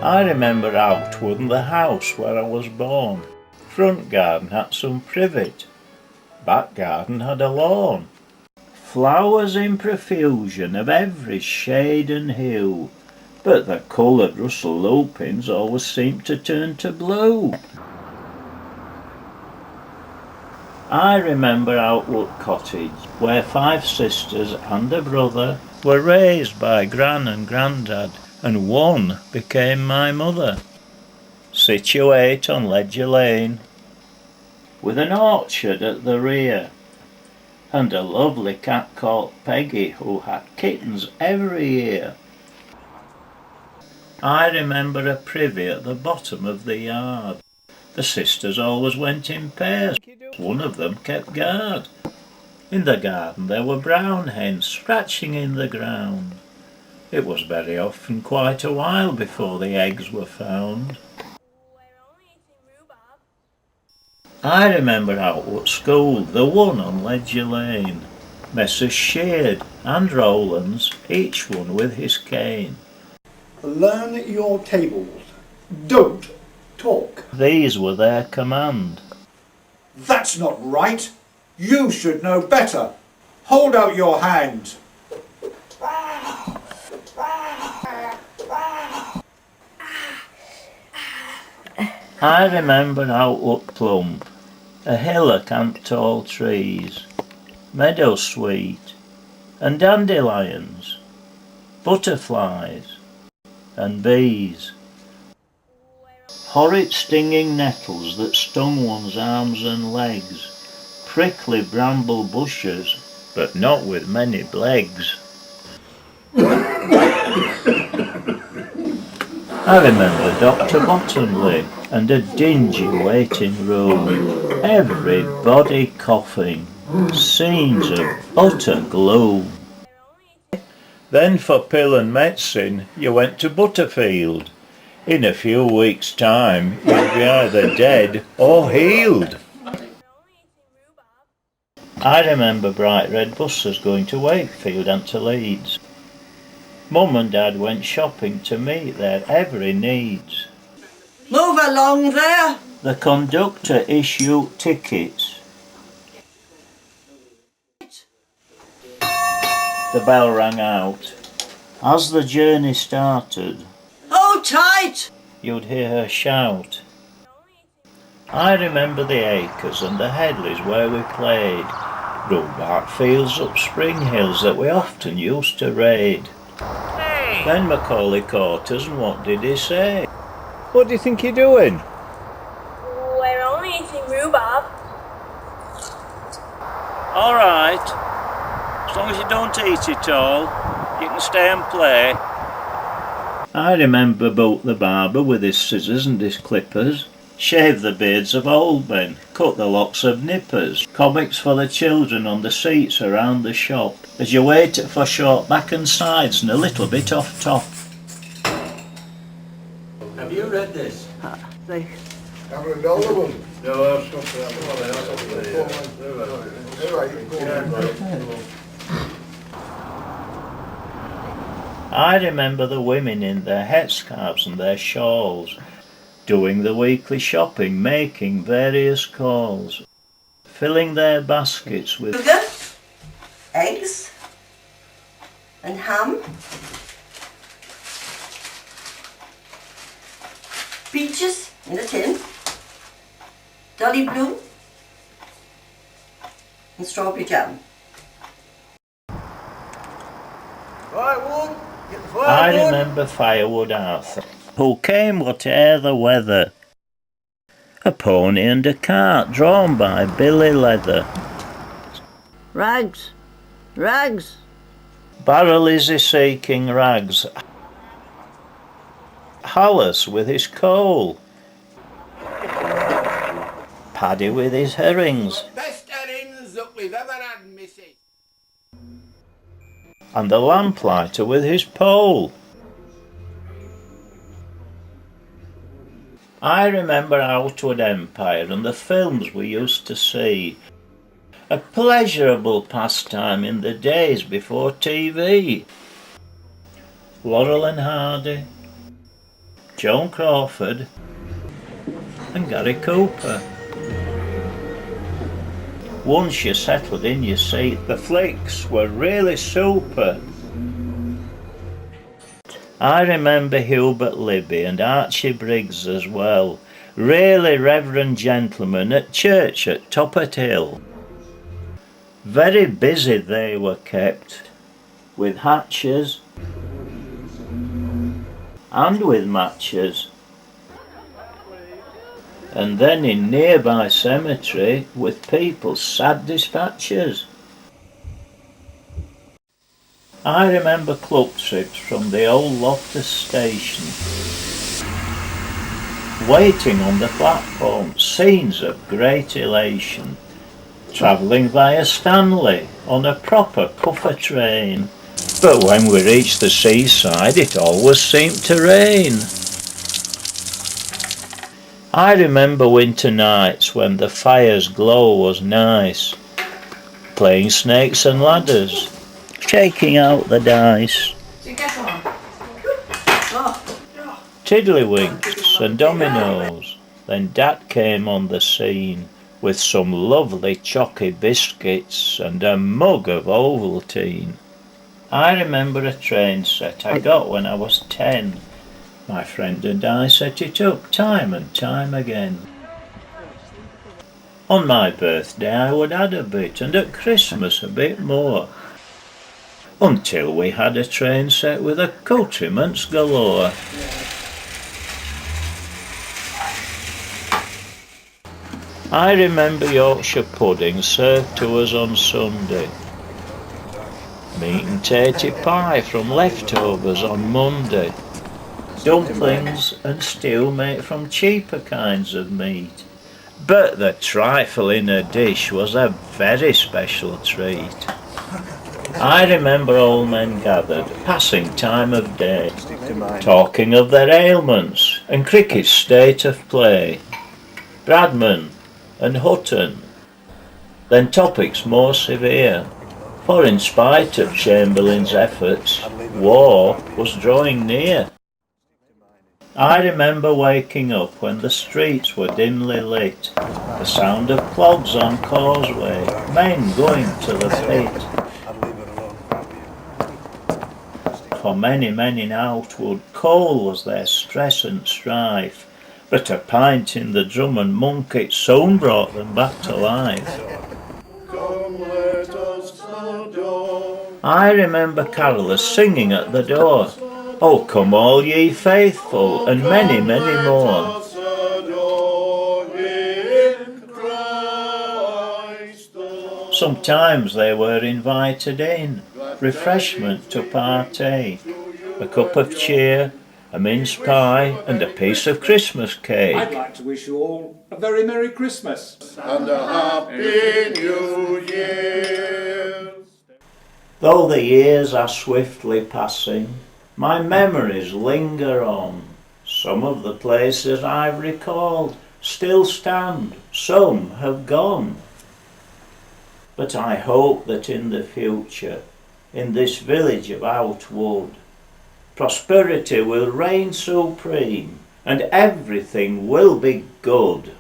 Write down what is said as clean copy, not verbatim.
I remember Outwood and the house where I was born. Front garden had some privet, back garden had a lawn. Flowers in profusion of every shade and hue, but the coloured Russell lupins always seemed to turn to blue. I remember Outwood Cottage, where 5 sisters and a brother were raised by Gran and Grandad, and one became my mother. Situate on Ledger Lane, with an orchard at the rear, and a lovely cat called Peggy who had kittens every year. I remember a privy at the bottom of the yard. The sisters always went in pairs. One of them kept guard. In the garden there were brown hens scratching in the ground. It was very often quite a while before the eggs were found. I remember Outwood School, the one on Ledger Lane. Messrs Sheard and Rowlands, each one with his cane. Learn your tables. Don't talk. These were their command. That's not right. You should know better. Hold out your hand. I remember Outwood Plump, a hillock and tall trees, meadow sweet and dandelions, butterflies and bees, horrid stinging nettles that stung one's arms and legs, prickly bramble bushes, but not with many blegs. I remember Dr. Bottomley and a dingy waiting room, everybody coughing, scenes of utter gloom. Then for pill and medicine you went to Butterfield. In a few weeks' time you'd be either dead or healed. I remember bright red buses going to Wakefield and to Leeds. Mum and Dad went shopping to meet their every needs. Move along there! The conductor issued tickets. The bell rang out. As the journey started, Hold tight! you'd hear her shout. I remember the acres and the headleys where we played, rhubarb fields up Spring Hills that we often used to raid. Then Macaulay caught us, and what did he say? What do you think you're doing? We're only eating rhubarb. Alright, as long as you don't eat it all, you can stay and play. I remember Boot the barber with his scissors and his clippers, shave the beards of old men, cut the locks of nippers, comics for the children on the seats around the shop, as you wait for short back and sides and a little bit off top. Have you read this? They Have read all of them. No, I've stopped that. I remember the women in their headscarves and their shawls, doing the weekly shopping, making various calls, filling their baskets with sugar, eggs, and ham, peaches in a tin, Dolly Blue, and strawberry jam. I remember Firewood Arthur, who came whate'er the weather, a pony and a cart drawn by Billy Leather. Rags, rags, Barrel is he seeking rags, Hallis with his coal, Paddy with his herrings, Best herrings that we've ever had, missy. and the lamplighter with his pole. I remember Outwood Empire and the films we used to see, a pleasurable pastime in the days before TV. Laurel and Hardy, Joan Crawford and Gary Cooper. Once you settled in your seat, the flicks were really super. I remember Hubert Libby and Archie Briggs as well. Really reverend gentlemen at church at Toppert Hill. Very busy they were kept, with hatches and with matches. And then in nearby cemetery with people's sad dispatches. I remember club trips from the old Loftus station, waiting on the platform, scenes of great elation, travelling via Stanley on a proper puffer train. But when we reached the seaside it always seemed to rain. I remember winter nights when the fire's glow was nice, playing snakes and ladders, shaking out the dice. Tiddlywinks and dominoes. Then Dad came on the scene with some lovely chocky biscuits and a mug of Ovaltine. I remember a train set I got when I was 10. My friend and I set it up time and time again. On my birthday I would add a bit, and at Christmas a bit more, until we had a train set with accoutrements galore. I remember Yorkshire pudding served to us on Sunday, meat and tatey pie from leftovers on Monday, dumplings and stew made from cheaper kinds of meat. But the trifle in a dish was a very special treat. I remember old men gathered, passing time of day, talking of their ailments and cricket's state of play, Bradman and Hutton, then topics more severe, for in spite of Chamberlain's efforts, war was drawing near. I remember waking up when the streets were dimly lit, the sound of clogs on causeway, men going to the pit. For many men in Outwood, coal was their stress and strife, but a pint in the Drum and Monk soon brought them back to life. Come, let us adore. I remember carolers singing at the door, "Oh, come all ye faithful," and many, many more. Sometimes they were invited in, refreshment to partake, a cup of cheer, a mince pie and a piece of Christmas cake. I'd like to wish you all a very Merry Christmas. And a Happy New Year. Though the years are swiftly passing, my memories linger on. Some of the places I've recalled still stand, some have gone. But I hope that in the future, in this village of Outwood, prosperity will reign supreme and everything will be good.